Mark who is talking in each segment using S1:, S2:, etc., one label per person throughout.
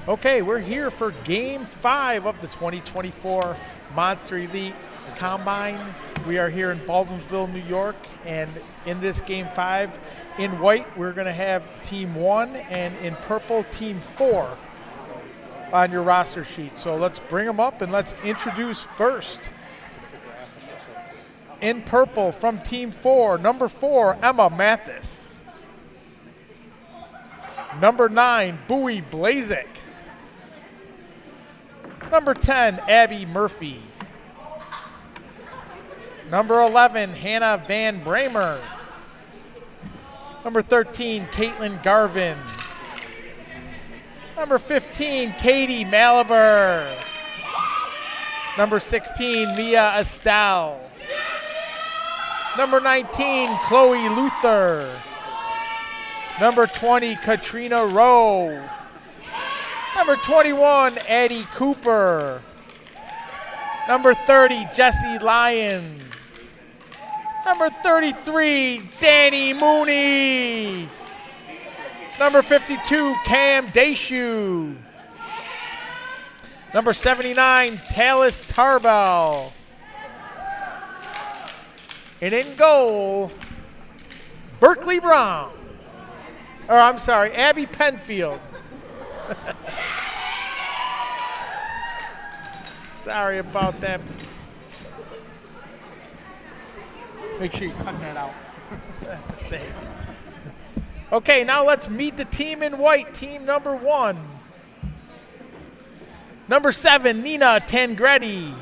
S1: Okay, we're here for Game 5 of the 2024 Monster Elite Combine. We are here in Baldwinsville, New York, and in this Game 5, in white, we're going to have Team 1, and in purple, Team 4 on your roster sheet. So let's bring them up and let's introduce first. In purple from Team 4, number 4, Emma Mathis. Number 9, Bowie Blazik. Number 10, Abby Murphy. Number 11, Hannah Van Bramer. Number 13, Caitlin Garvin. Number 15, Katie Malaber. Number 16, Mia Estelle. Number 19, Chloe Luther. Number 20, Katrina Rowe. Number 21, Addie Cooper. Number 30, Jessie Lyons. Number 33, Danny Mooney. Number 52, Cam Deshu. Number 79, Talis Tarbell. And in goal, Berkeley Brown. Or I'm sorry, Abby Penfield. Sorry about that. Make sure you cut that out. Okay, now let's meet the team in white. Team number 1. Number 7, Nina Tangretti.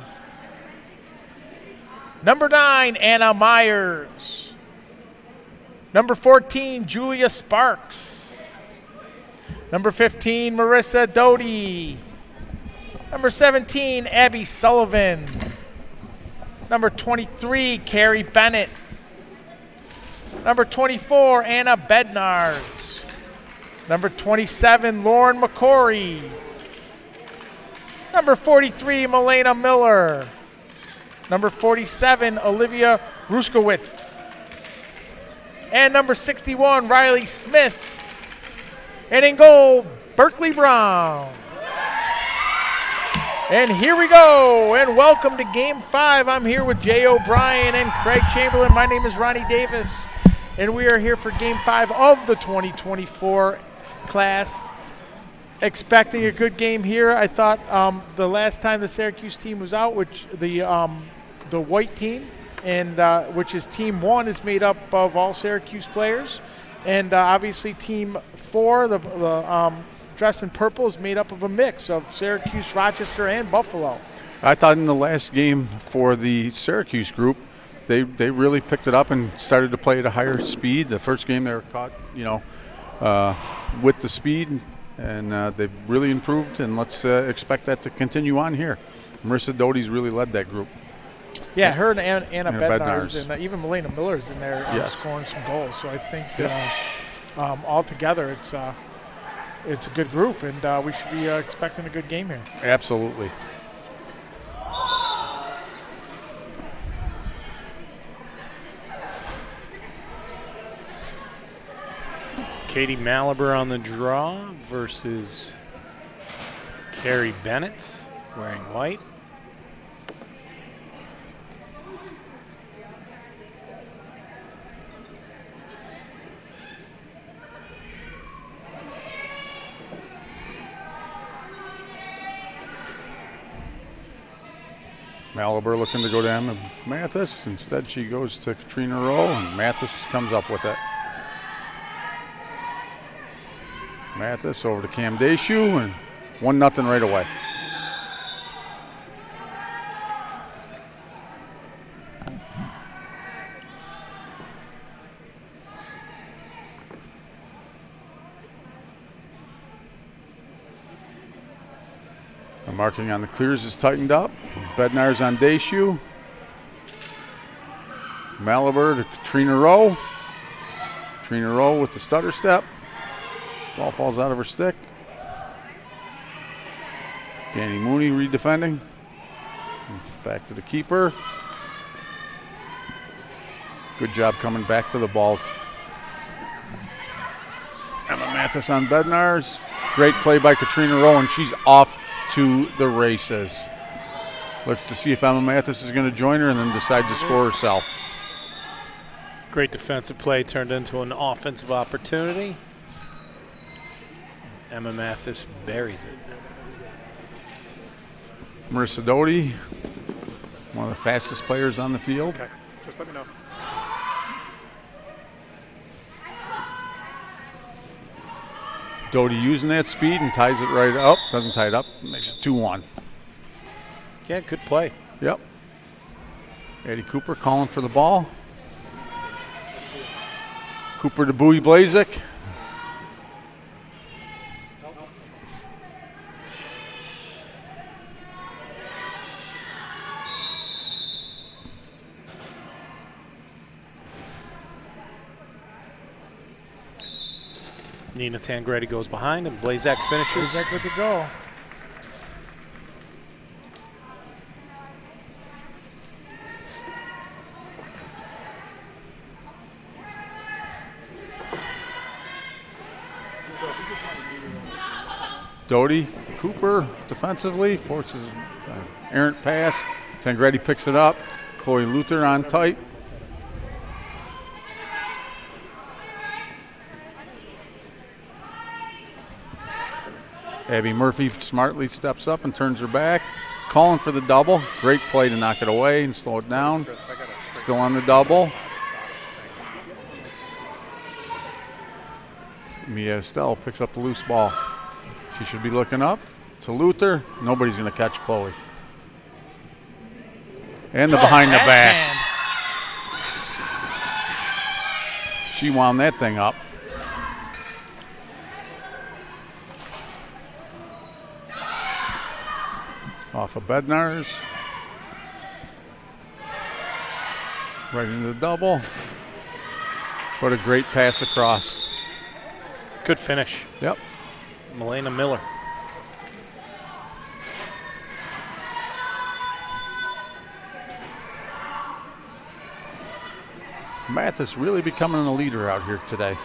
S1: Number 9, Anna Myers. Number 14, Julia Sparks. Number 15, Marissa Doty. Number 17, Abby Sullivan. Number 23, Carrie Bennett. Number 24, Anna Bednarz. Number 27, Lauren McCory. Number 43, Milena Miller. Number 47, Olivia Ruskowitz. And number 61, Riley Smith. And in goal, Berkeley Brown. And here we go, and welcome to Game 5. I'm here with Jay O'Brien and Craig Chamberlain. My name is Ronnie Davis, and we are here for Game 5 of the 2024 class. Expecting a good game here. I thought the last time the Syracuse team was out, which the white team, and which is Team 1, is made up of all Syracuse players. And obviously Team 4, the dressed in purple, is made up of a mix of Syracuse, Rochester, and Buffalo.
S2: I thought in the last game for the Syracuse group, they really picked it up and started to play at a higher speed. The first game they were caught, with the speed, and they've really improved, and let's expect that to continue on here. Marissa Doty's really led that group.
S1: Yeah, her and Anna Bednarz, and even Milena Miller's in there scoring some goals. So I think altogether it's a good group, and we should be expecting a good game here.
S2: Absolutely.
S3: Katie Malaber on the draw versus Carrie Bennett wearing white.
S2: Malaber looking to go to Emma Mathis. Instead, she goes to Katrina Rowe, and Mathis comes up with it. Mathis over to Cam Deshu, and 1-0 right away. The marking on the clears is tightened up. Bednarz on Deshu. Malaber to Katrina Rowe. Katrina Rowe with the stutter step. Ball falls out of her stick. Danny Mooney redefending. Back to the keeper. Good job coming back to the ball. Emma Mathis on Bednarz. Great play by Katrina Rowe, and she's off to the races. Looks to see if Emma Mathis is going to join her and then decides to score herself.
S3: Great defensive play turned into an offensive opportunity. Emma Mathis buries it.
S2: Marissa Doty, one of the fastest players on the field.
S4: Okay, just let me know.
S2: Doty using that speed and ties it right up. Doesn't tie it up, makes it 2-1.
S3: Yeah, good play.
S2: Yep. Eddie Cooper calling for the ball. Cooper to Bowie Blazik.
S3: Nina Tangredi goes behind, and Blazak finishes.
S1: Blazak with the goal.
S2: Doty, Cooper defensively forces an errant pass. Tangredi picks it up. Chloe Luther on tight. Abby Murphy smartly steps up and turns her back. Calling for the double. Great play to knock it away and slow it down. Still on the double. Mia Estelle picks up the loose ball. She should be looking up to Luther. Nobody's going to catch Chloe. And the behind the back. She wound that thing up. Off of Bednar's. Right into the double. What a great pass across.
S3: Good finish.
S2: Yep.
S3: Milena Miller.
S2: Mathis really becoming a leader out here today.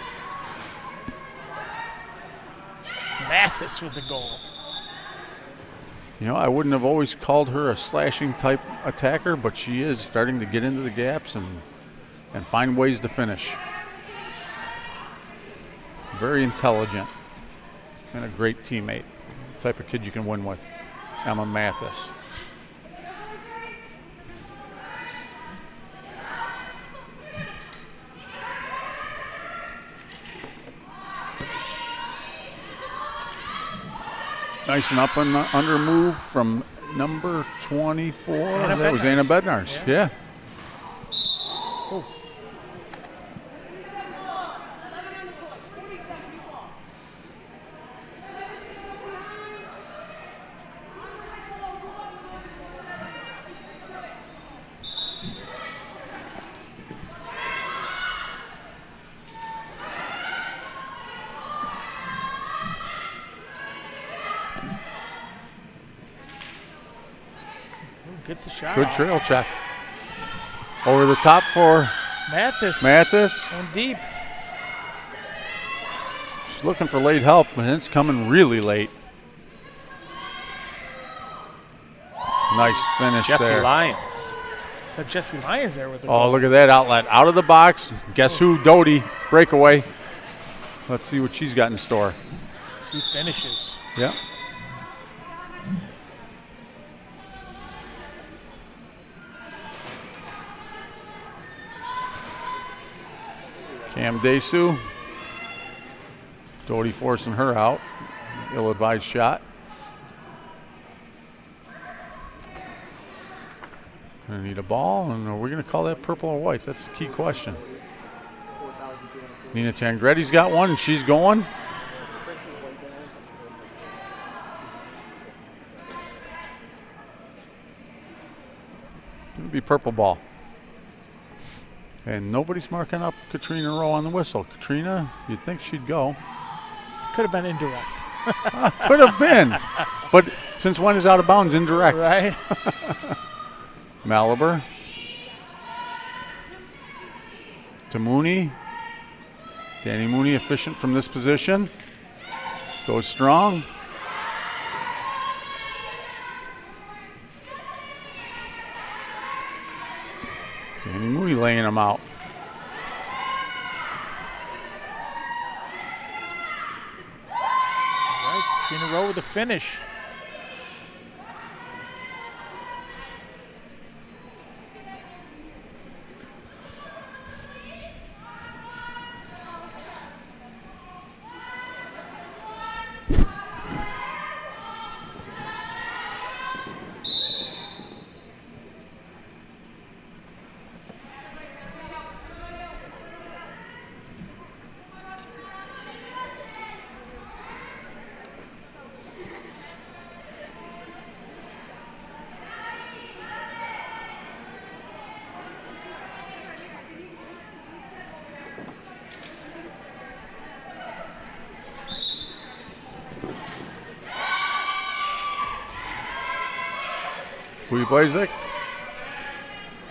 S1: Mathis with the goal.
S2: You know, I wouldn't have always called her a slashing type attacker, but she is starting to get into the gaps and find ways to finish. Very intelligent and a great teammate. The type of kid you can win with. Emma Mathis. Nice and up and under move from number 24. That was Anna Bednar's. Yeah.
S1: Oh. Gets a shot.
S2: Good trail check. Over the top for
S1: Mathis.
S2: Mathis.
S1: And deep.
S2: She's looking for late help, and it's coming really late. Nice finish
S3: Jesse
S2: there.
S3: Lyons.
S1: Got Jesse Lyons there with the
S2: Oh,
S1: goal.
S2: look at that outlet. Out of the box. Guess who? Doty. Breakaway. Let's see what she's got in store.
S1: She finishes.
S2: Yep. Cam Desu. Doty forcing her out. Ill-advised shot. Gonna need a ball, and are we gonna call that purple or white? That's the key question. Nina Tangredi's got one, and she's going. It'll be purple ball. And nobody's marking up Katrina Rowe on the whistle. Katrina, you'd think she'd go.
S1: Could have been indirect.
S2: Could have been. But since when is out of bounds indirect?
S1: Right?
S2: Malabar. To Mooney. Danny Mooney efficient from this position. Goes strong. Danny Mooney laying him out.
S1: All right, Katrina Rowe with the finish.
S2: Bowie Blazek.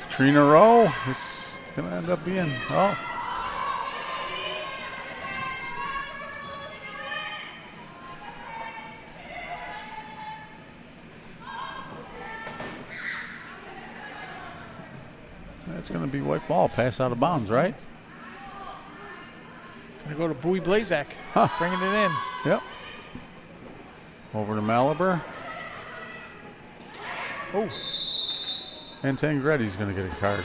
S2: Katrina Rowe. It's going to end up being, oh. That's going to be white ball. Pass out of bounds, right?
S1: Going to go to Bowie Blazek.
S2: Huh.
S1: Bringing it in.
S2: Yep. Over to Malabar.
S1: Oh.
S2: And Tangretti's going to get a card.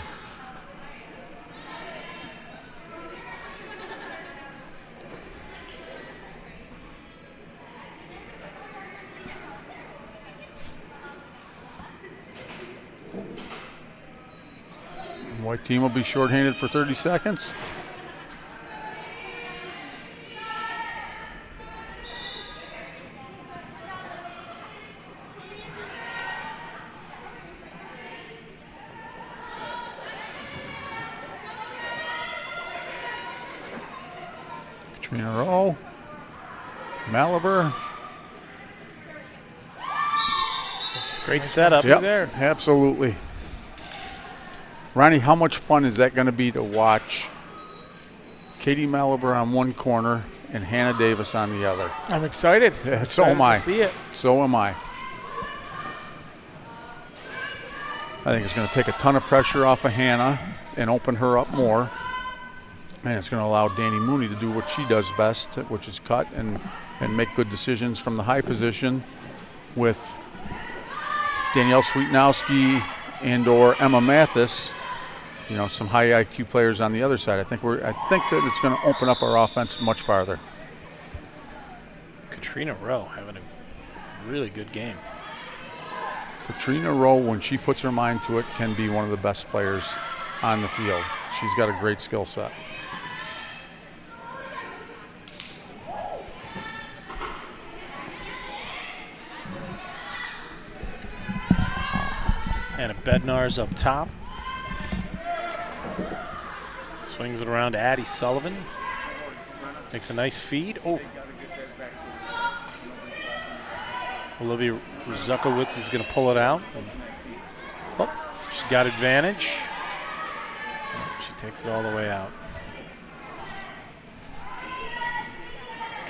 S2: White team will be shorthanded for 30 seconds. Katrina Rowe, Malabar.
S3: Great setup there.
S2: Absolutely. Ronnie, how much fun is that going to be to watch Katie Malabar on one corner and Hannah Davis on the other?
S1: I'm excited.
S2: Yeah, so am I.
S1: To see it.
S2: So am I. I think it's going to take a ton of pressure off of Hannah and open her up more. And it's going to allow Danny Mooney to do what she does best, which is cut and make good decisions from the high position with Danielle Sweetnowski and or Emma Mathis, you know, some high IQ players on the other side. I think that it's going to open up our offense much farther.
S3: Katrina Rowe having a really good game.
S2: Katrina Rowe, when she puts her mind to it, can be one of the best players on the field. She's got a great skill set.
S3: And Bednar's up top. Swings it around to Addie Sullivan. Makes a nice feed. Oh. Olivia Zukowitz is going to pull it out. Oh, she's got advantage. She takes it all the way out.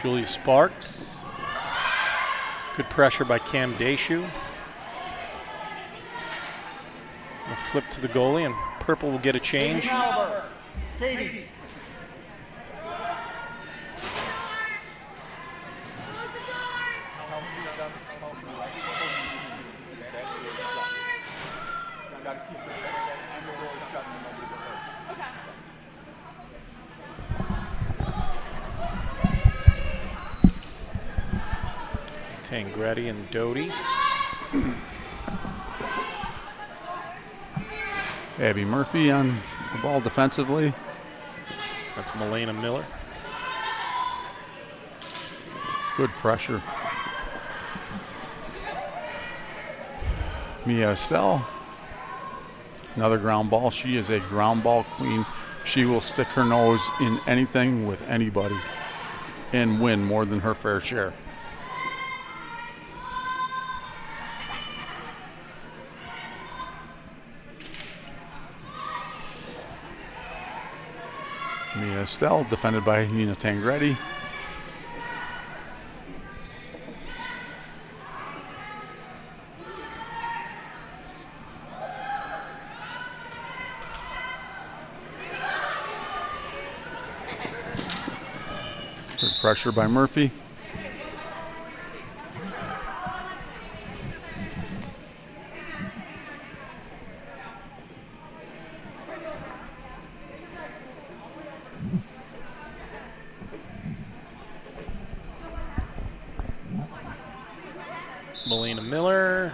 S3: Julia Sparks. Good pressure by Cam Deshu. We'll flip to the goalie, and Purple will get a change.
S4: Katie.
S3: Tangretti and Doty.
S2: Abby Murphy on the ball defensively.
S3: That's Milena Miller.
S2: Good pressure. Mia Estelle. Another ground ball. She is a ground ball queen. She will stick her nose in anything with anybody and win more than her fair share. Mia Estelle, defended by Nina Tangretti. Good pressure by Murphy.
S3: Melina Miller.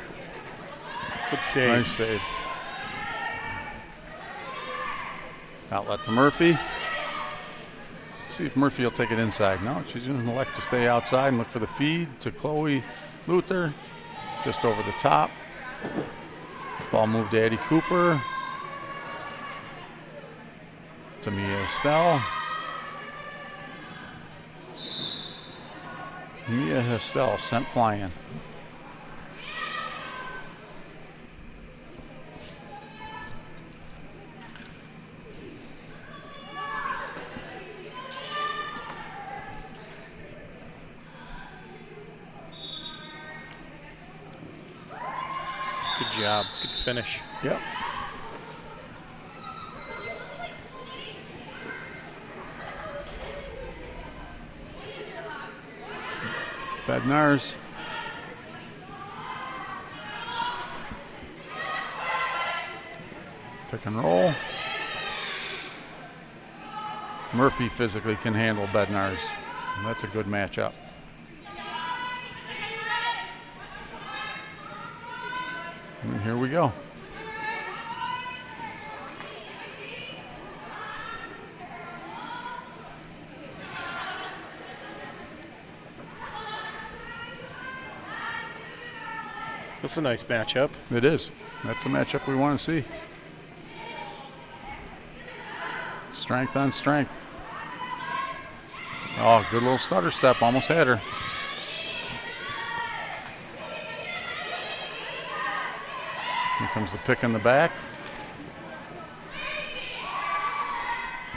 S3: Good save.
S2: Nice save. Outlet to Murphy. See if Murphy will take it inside. No, she's going to elect to stay outside and look for the feed to Chloe Luther. Just over the top. Ball moved to Eddie Cooper. To Mia Estelle. Mia Estelle sent flying.
S3: Good job. Good finish.
S2: Yep. Bednarz. Pick and roll. Murphy physically can handle Bednarz. That's a good matchup. And here we go.
S3: That's a nice matchup.
S2: It is. That's the matchup we want to see. Strength on strength. Oh, good little stutter step. Almost had her. Here comes the pick in the back.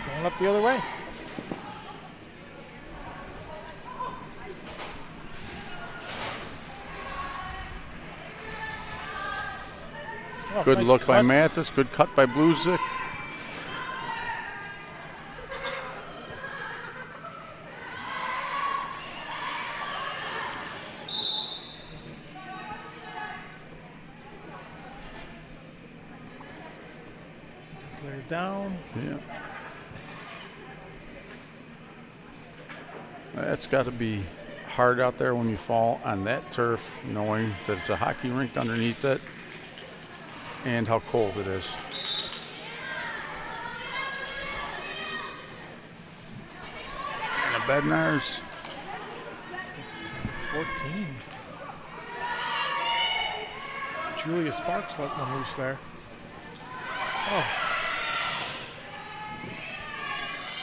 S1: Going up the other way. Oh,
S2: Good
S1: nice
S2: look by
S1: cut.
S2: Mathis. Good cut by Bluzik.
S1: Clear down.
S2: Yeah. That's got to be hard out there when you fall on that turf, knowing that it's a hockey rink underneath it and how cold it is. And a Bednarz.
S1: 14. Julia Sparks let one loose there. Oh,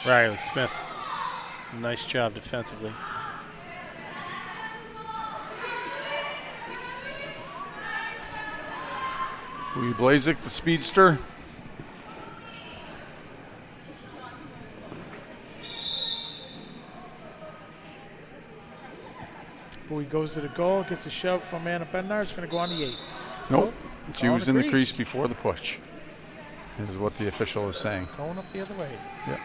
S3: Riley Smith. Nice job defensively.
S2: Blazik, the speedster.
S1: Bowie goes to the goal, gets a shove from Anna Bednar. It's going to go on the 8.
S2: Nope. She
S1: on
S2: was
S1: the
S2: in the
S1: crease.
S2: crease before the push. Is what the official is saying.
S1: Going up the other way.
S2: Yep.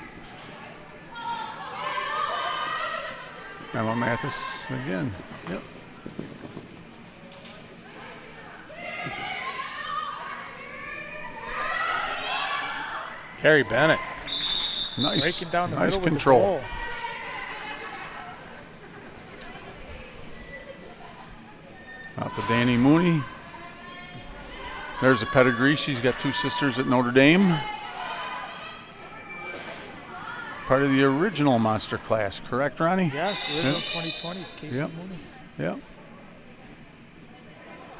S2: Emma Mathis again. Yep.
S3: Carrie Bennett.
S2: Nice.
S1: Breaking down the
S2: nice
S1: middle
S2: control.
S1: with the goal.
S2: Out to Danny Mooney. There's a pedigree. She's got two sisters at Notre Dame. Part of the original monster class, correct, Ronnie?
S1: Yes, the original 2020s, Casey
S2: Yep.
S1: Mooney.
S2: Yep.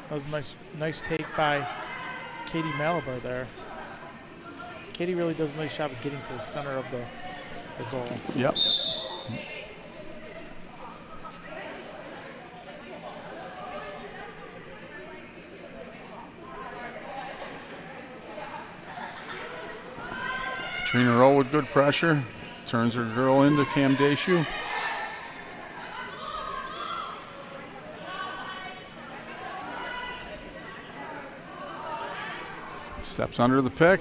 S1: That was a nice take by Katie Malabar there. Katie really does a nice job of getting to the center of the goal.
S2: Yep. Trina Rowe with good pressure. Turns her girl into Cam Deshu. Steps under the pick.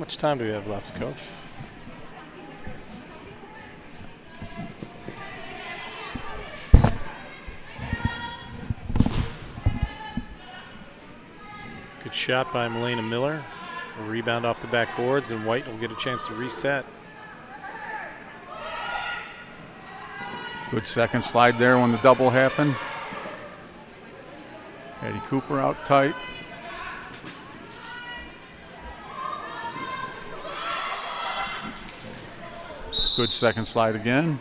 S3: much time do we have left, Coach? Good shot by Melena Miller. A rebound off the backboards, and White will get a chance to reset.
S2: Good second slide there when the double happened. Eddie Cooper out tight. Good second slide again.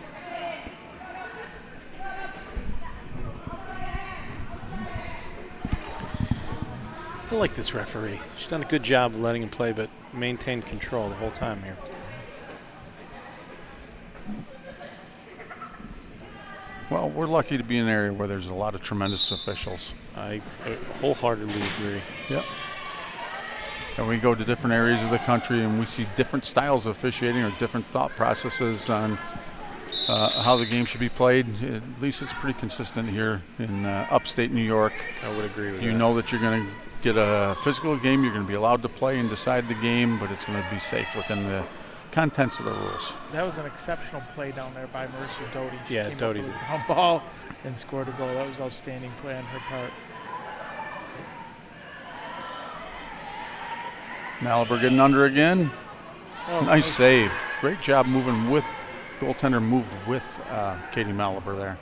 S3: I like this referee. She's done a good job of letting him play, but maintained control the whole time here.
S2: Well, we're lucky to be in an area where there's a lot of tremendous officials.
S3: I wholeheartedly agree.
S2: Yep. And we go to different areas of the country and we see different styles of officiating or different thought processes on how the game should be played. At least it's pretty consistent here in upstate New York.
S3: I would agree with that.
S2: You know that you're going to get a physical game, you're going to be allowed to play and decide the game, but it's going to be safe within the contents of the rules.
S1: That was an exceptional play down there by Marissa Doty. She
S3: Yeah,
S1: came
S3: Doty
S1: up with
S3: did.
S1: a ground ball and scored a goal. That was outstanding play on her part.
S2: Malibu getting under again.
S1: Oh,
S2: Nice save. Great job moving with, goaltender moved with Katie Malibu there.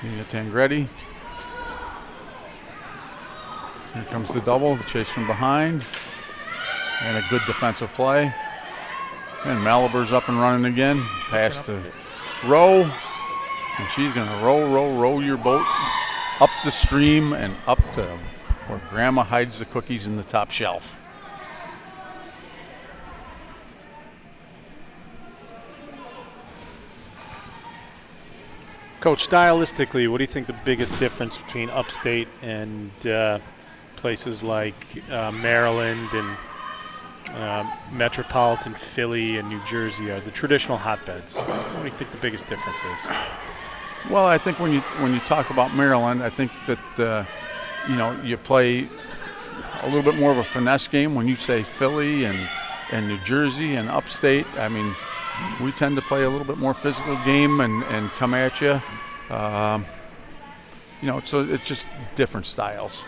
S2: Nina Tangretti. Here comes the double, the chase from behind. And a good defensive play. And Malibu's up and running again. Pass to Rowe. And she's going to row your boat up the stream and up to where Grandma hides the cookies in the top shelf.
S3: Coach, stylistically, what do you think the biggest difference between upstate and places like Maryland and metropolitan Philly and New Jersey are, the traditional hotbeds? What do you think the biggest difference is?
S2: Well, I think when you talk about Maryland, I think that you play a little bit more of a finesse game. When you say Philly and New Jersey and upstate, I mean, we tend to play a little bit more physical game and come at you. So it's just different styles.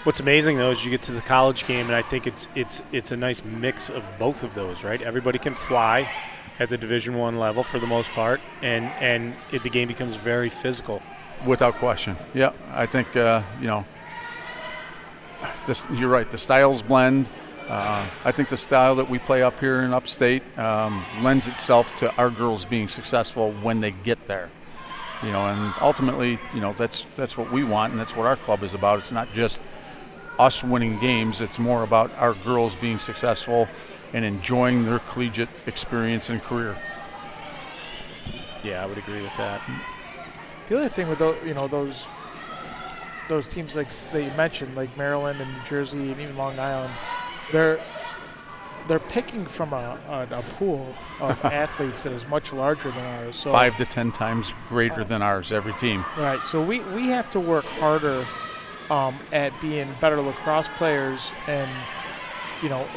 S3: What's amazing, though, is you get to the college game, and I think it's a nice mix of both of those, right? Everybody can fly at the Division I level for the most part, and the game becomes very physical.
S2: Without question. Yeah, I think, you're right, the styles blend. I think the style that we play up here in upstate lends itself to our girls being successful when they get there. And ultimately, that's what we want, and that's what our club is about. It's not just us winning games. It's more about our girls being successful and enjoying their collegiate experience and career.
S3: Yeah, I would agree with that.
S1: The other thing with those teams like that you mentioned, like Maryland and New Jersey and even Long Island, they're picking from a pool of athletes that is much larger than ours. So
S2: 5 to 10 times greater than ours, every team.
S1: Right. So we have to work harder at being better lacrosse players and,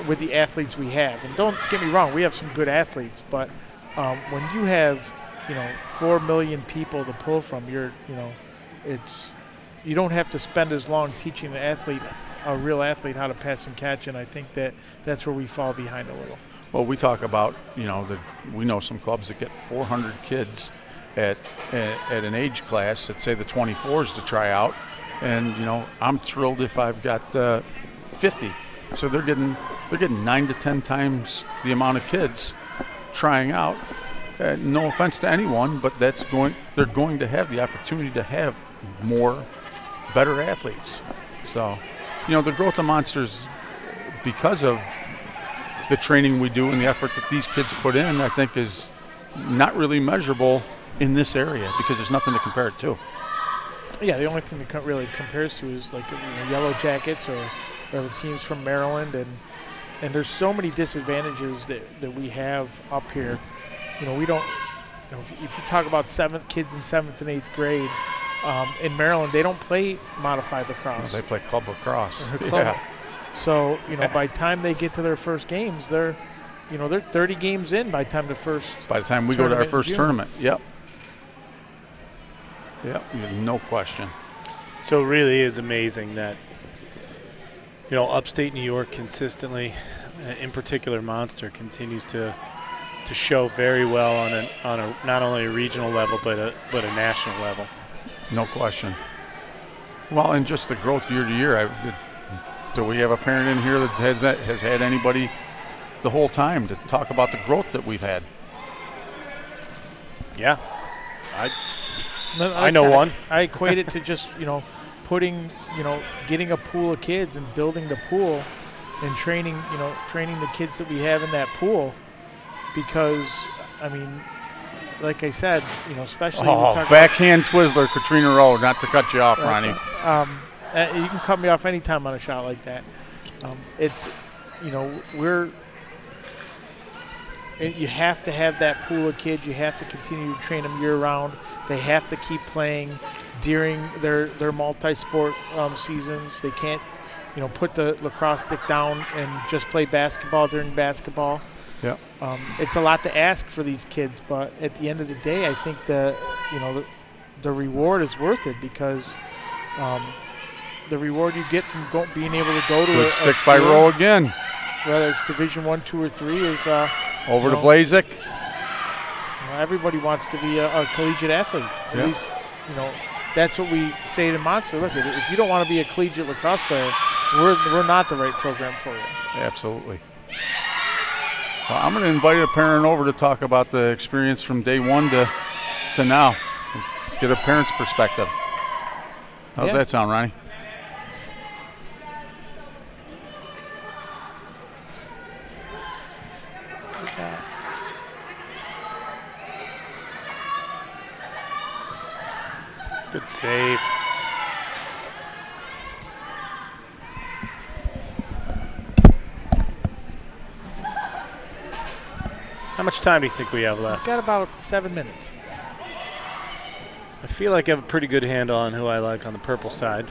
S1: with the athletes we have. And don't get me wrong, we have some good athletes, but when you have, 4 million people to pull from, you don't have to spend as long teaching a real athlete how to pass and catch, and I think that's where we fall behind a little.
S2: Well, we talk about, we know some clubs that get 400 kids at an age class, at say the 24's, to try out. And, I'm thrilled if I've got 50. So they're getting 9 to 10 times the amount of kids trying out. No offense to anyone, but they're going to have the opportunity to have more better athletes. So, the growth of Monsters, because of the training we do and the effort that these kids put in, I think is not really measurable in this area because there's nothing to compare it to.
S1: Yeah, the only thing that really compares to is like Yellow Jackets or the teams from Maryland, and there's so many disadvantages that we have up here. We don't. If you talk about kids in 7th and 8th grade in Maryland, they don't play modified lacrosse.
S2: They play club lacrosse.
S1: Yeah. So, by the time they get to their first games, they're 30 games in by the time
S2: By the time we go to our first tournament. Yep. Yep, no question.
S3: So it really is amazing that, upstate New York consistently, in particular Monster, continues to show very well on a not only a regional level but a national level.
S2: No question. Well, and just the growth year to year. Do we have a parent in here that has had anybody the whole time to talk about the growth that we've had?
S3: Yeah. I know one.
S1: I equate it to just, getting a pool of kids and building the pool and training the kids that we have in that pool. Because, like I said, especially
S2: backhand Twizzler, Katrina Rowe, not to cut you off, Ronnie.
S1: You can cut me off anytime on a shot like that. You have to have that pool of kids. You have to continue to train them year-round. They have to keep playing during their multi-sport seasons. They can't, put the lacrosse stick down and just play basketball during basketball.
S2: Yeah.
S1: It's a lot to ask for these kids, but at the end of the day, I think the reward is worth it because the reward you get from being able to go to
S2: a stick by Rowe again,
S1: whether it's Division 1, 2, or 3, is
S2: over to Blazik.
S1: Everybody wants to be a collegiate athlete. At least, that's what we say to Monster. Look, if you don't want to be a collegiate lacrosse player, we're not the right program for you.
S2: Absolutely. Well, I'm going to invite a parent over to talk about the experience from day one to now. Let's get a parent's perspective. How's that sound, Ronnie?
S3: Good save. How much time do you think we have left?
S1: We've got about 7 minutes.
S3: I feel like I have a pretty good handle on who I like on the purple side.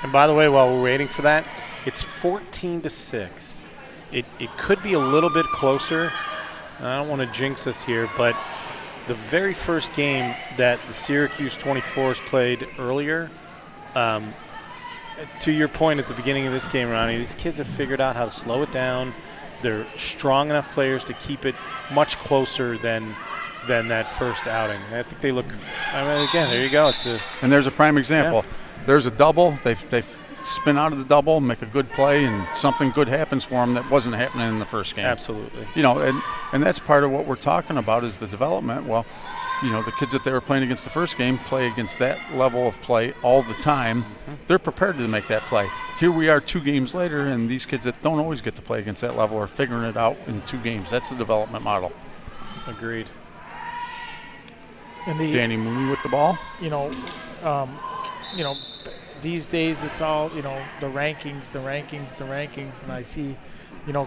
S3: And by the way, while we're waiting for that, it's 14-6. It could be a little bit closer. I don't want to jinx us here, but the very first game that the Syracuse 24's played earlier, to your point at the beginning of this game, Ronnie, these kids have figured out how to slow it down. They're strong enough players to keep it much closer than that first outing. I think they look. Again, there you go.
S2: And there's a prime example. Yeah. There's a double. They spin out of the double, make a good play, and something good happens for them that wasn't happening in the first game.
S3: Absolutely.
S2: And that's part of what we're talking about is the development. Well, the kids that they were playing against the first game play against that level of play all the time. Mm-hmm. They're prepared to make that play. Here we are 2 games later, and these kids that don't always get to play against that level are figuring it out in 2 games. That's the development model.
S3: Agreed.
S1: And
S2: Danny Mooney with the ball.
S1: These days it's all, the rankings, and I see,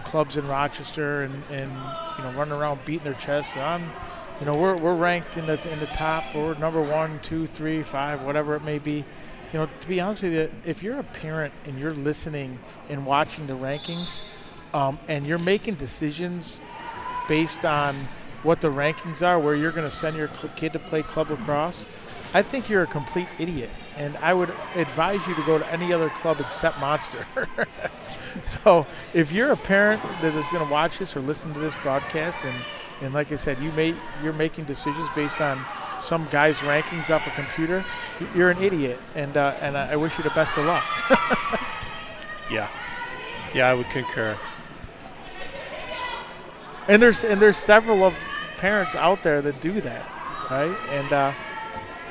S1: clubs in Rochester and running around beating their chests. We're ranked in the top. We're number 1, 2, 3, 5, whatever it may be. To be honest with you, if you're a parent and you're listening and watching the rankings, and you're making decisions based on what the rankings are, where you're going to send your kid to play club lacrosse, I think you're a complete idiot. And I would advise you to go to any other club except Monster. So if you're a parent that is going to watch this or listen to this broadcast, and like I said, you're making decisions based on some guy's rankings off a computer, you're an idiot. And I wish you the best of luck.
S3: Yeah, I would concur.
S1: And there's several of parents out there that do that, right? And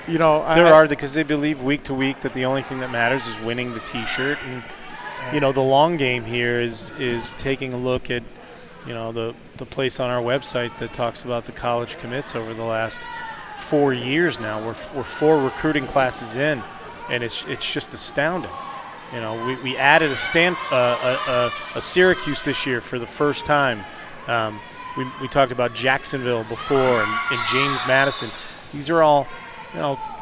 S3: there are, because they believe week to week that the only thing that matters is winning the T-shirt, and the long game here is taking a look at the place on our website that talks about the college commits over the last 4 years now. We're 4 recruiting classes in, and it's just astounding. We added a Syracuse this year for the first time. We talked about Jacksonville before and James Madison. These are all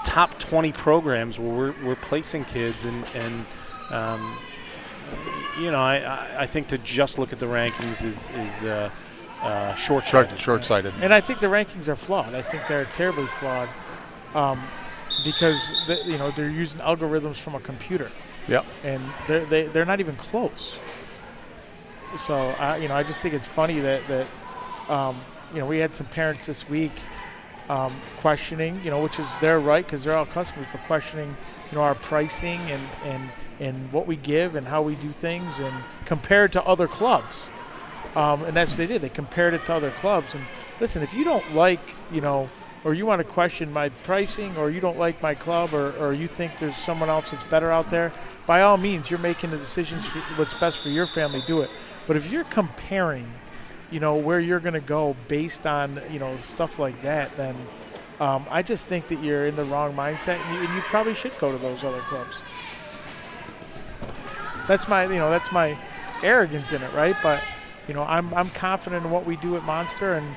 S3: top 20 programs where we're placing kids, and I think to just look at the rankings is short-sighted.
S2: Short-sighted.
S1: And I think the rankings are flawed. I think they're terribly flawed because they're using algorithms from a computer.
S2: Yep.
S1: And they're not even close. So I just think it's funny that we had some parents this week questioning, which is their right because they're all customers, but questioning our pricing and what we give and how we do things and compared to other clubs. And that's what they did. They compared it to other clubs. And listen, if you don't like, or you want to question my pricing or you don't like my club or you think there's someone else that's better out there, by all means, you're making the decisions for what's best for your family, do it. But if you're comparing, where you're going to go based on, stuff like that, then I just think that you're in the wrong mindset and you probably should go to those other clubs. That's my arrogance in it, right? But, I'm confident in what we do at Monster and,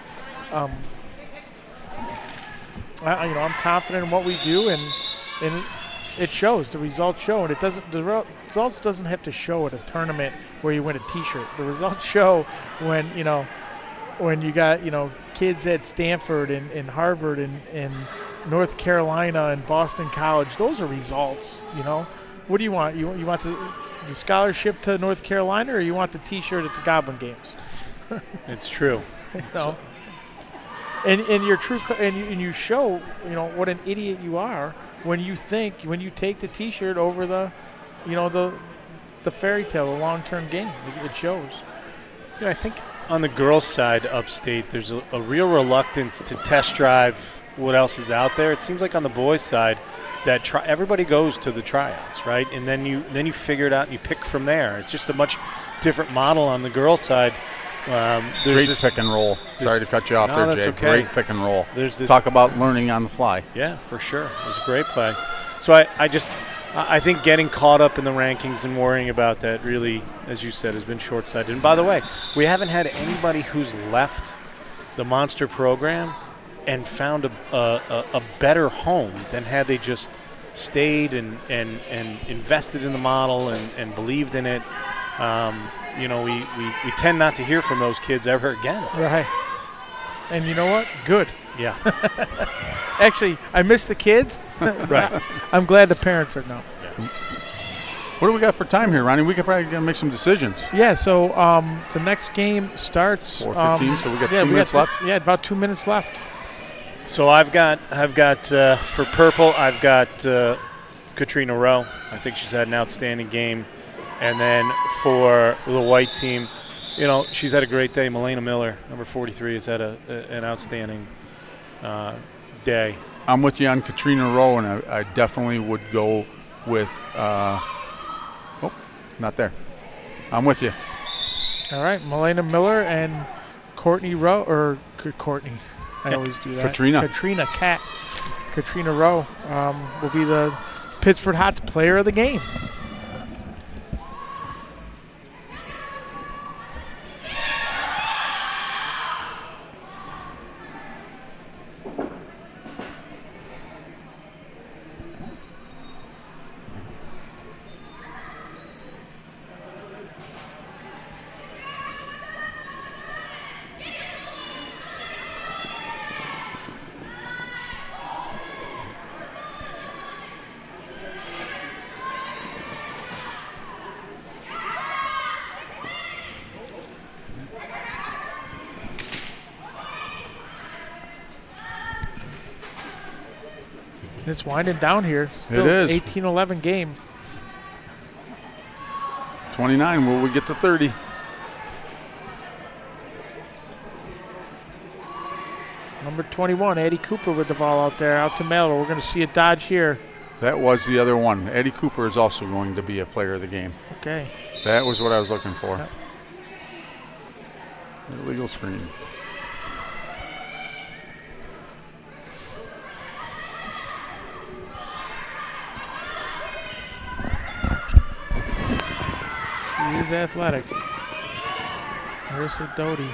S1: I'm confident in what we do, and it shows. The results show, and the results doesn't have to show at a tournament where you win a T-shirt. The results show when you got kids at Stanford and Harvard and North Carolina and Boston College. Those are results. What do you want? You want the scholarship to North Carolina, or you want the T-shirt at the Goblin Games?
S3: It's true.
S1: And you're true, and you show what an idiot you are when you take the T-shirt over the fairy tale, the long-term game. It shows.
S3: I think on the girls' side, upstate, there's a real reluctance to test drive what else is out there. It seems like on the boys' side that everybody goes to the tryouts, right? And then you figure it out and you pick from there. It's just a much different model on the girls' side.
S2: Great pick and roll. Sorry to cut you off there, Jay.
S3: Okay.
S2: Great pick and roll.
S3: There's this,
S2: talk about learning on the fly.
S3: Yeah, for sure. It was a great play. So I think getting caught up in the rankings and worrying about that really, as you said, has been short-sighted. And by the way, we haven't had anybody who's left the Monster program and found a better home than had they just stayed and invested in the model and believed in it. We tend not to hear from those kids ever again.
S1: Right. And you know what? Good.
S3: Yeah.
S1: Actually, I miss the kids.
S3: Right.
S1: I'm glad the parents are now.
S3: Yeah.
S2: What do we got for time here, Ronnie? We could probably make some decisions.
S1: Yeah, so the next game starts
S2: 4:15, so we got 2 minutes left.
S1: Yeah, about 2 minutes left.
S3: So I've got for purple, I've got Katrina Rowe. I think she's had an outstanding game. And then for the white team, she's had a great day. Milena Miller, number 43, has had an outstanding day.
S2: I'm with you on Katrina Rowe, and I definitely would go with not there. I'm with you.
S1: All right, Milena Miller and Courtney Rowe, or Courtney. I always do that. Katrina Rowe will be the Pittsford Hots player of the game. It's winding down here. Still
S2: it is.
S1: 18-11 game.
S2: 29. Will we get to 30?
S1: Number 21, Eddie Cooper with the ball out there, out to Miller. We're going to see a dodge here.
S2: That was the other one. Eddie Cooper is also going to be a player of the game.
S1: Okay.
S2: That was what I was looking for.
S1: Yep.
S2: Illegal screen.
S1: She is athletic. Marissa Doty.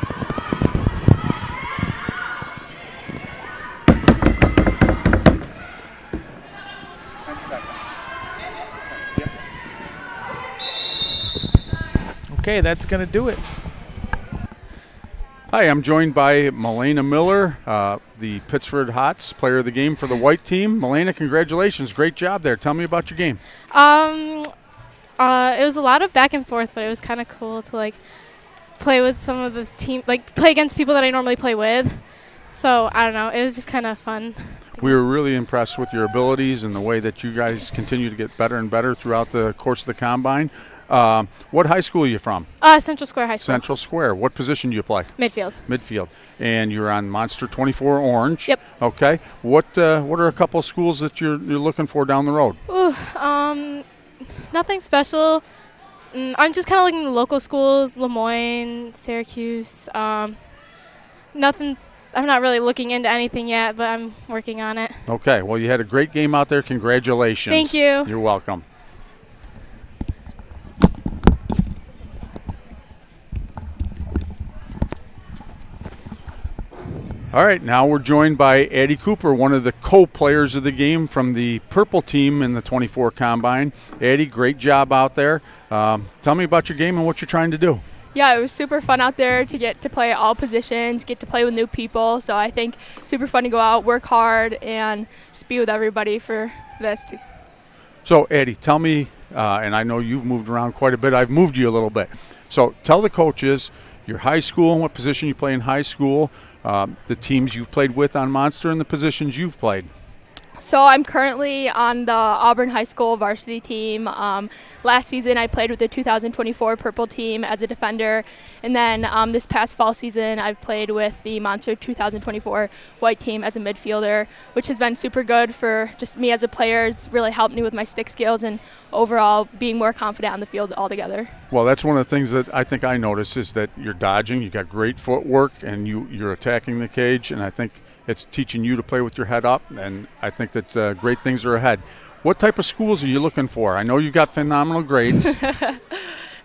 S1: Okay, that's going to do it.
S2: Hi, I'm joined by Milena Miller, the Pittsford Hots player of the game for the white team. Milena, congratulations. Great job there. Tell me about your game.
S5: It was a lot of back and forth, but it was kind of cool to play with some of this team, play against people that I normally play with. So I don't know, it was just kind of fun.
S2: We were really impressed with your abilities and the way that you guys continue to get better and better throughout the course of the combine. What high school are you from?
S5: Central Square High School.
S2: Central Square. What position do you play?
S5: Midfield.
S2: Midfield. And you're on Monster 24 Orange.
S5: Yep.
S2: Okay. What are a couple of schools that you're looking for down the road?
S5: Ooh, nothing special. I'm just kind of looking at local schools, Lemoyne, Syracuse. Nothing. I'm not really looking into anything yet, but I'm working on it.
S2: Okay. Well, you had a great game out there. Congratulations.
S5: Thank you.
S2: You're welcome. All right, now we're joined by Addie Cooper, one of the co-players of the game from the purple team in the 24 Combine. Addie, great job out there. Tell me about your game and what you're trying to do.
S6: Yeah, it was super fun out there to get to play all positions, get to play with new people. So I think super fun to go out, work hard, and just be with everybody for this.
S2: So, Addie, tell me, and I know you've moved around quite a bit. I've moved you a little bit. So tell the coaches your high school and what position you play in high school, the teams you've played with on Monster, and the positions you've played.
S6: So I'm currently on the Auburn High School varsity team. Last season I played with the 2024 purple team as a defender, and then this past fall season I've played with the Monster 2024 white team as a midfielder, which has been super good for just me as a player. It's really helped me with my stick skills and overall being more confident on the field altogether.
S2: Well, that's one of the things that I think I noticed is that you're dodging, you got great footwork, and you're attacking the cage, and I think it's teaching you to play with your head up, and I think that great things are ahead. What type of schools are you looking for? I know you've got phenomenal grades.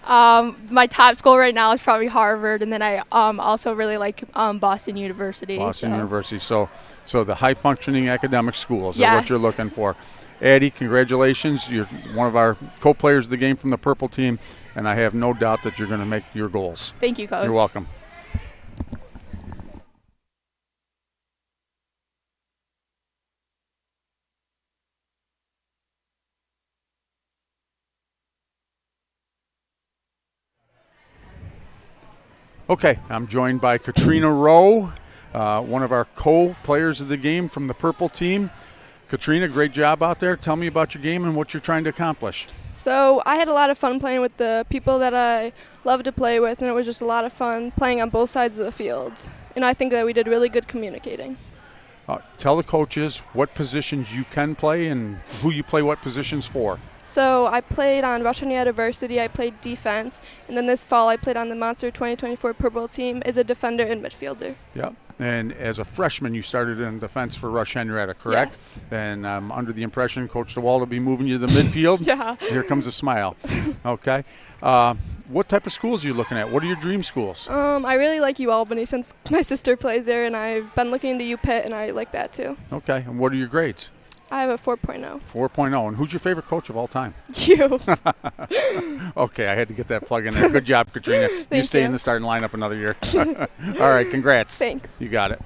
S6: My top school right now is probably Harvard, and then I also really like Boston University.
S2: Boston University. So the high-functioning academic schools are
S6: Yes.
S2: what you're looking for. Addie, congratulations. You're one of our co-players of the game from the purple team, and I have no doubt that you're going to make your goals.
S6: Thank you, Coach.
S2: You're welcome. Okay, I'm joined by Katrina Rowe, one of our co-players of the game from the purple team. Katrina, great job out there. Tell me about your game and what you're trying to accomplish.
S7: So I had a lot of fun playing with the people that I love to play with, and it was just a lot of fun playing on both sides of the field. And I think that we did really good communicating.
S2: Tell the coaches what positions you can play and who you play what positions for.
S7: So I played on Russian University, I played defense, and then this fall I played on the Monster 2024 purple team as a defender and midfielder.
S2: Yep. And as a freshman, you started in defense for Rush Henrietta, correct?
S7: Yes.
S2: And I'm under the impression Coach DeWald will be moving you to the midfield.
S7: Yeah.
S2: Here comes a smile. Okay. What type of schools are you looking at? What are your dream schools?
S7: I really like UAlbany since my sister plays there, and I've been looking into UPitt, and I like that too.
S2: Okay. And what are your grades?
S7: I have a 4.0.
S2: 4.0. And who's your favorite coach of all time?
S7: You.
S2: Okay, I had to get that plug in there. Good job, Katrina. You stay in the starting lineup another year. All right, congrats.
S7: Thanks.
S2: You got it.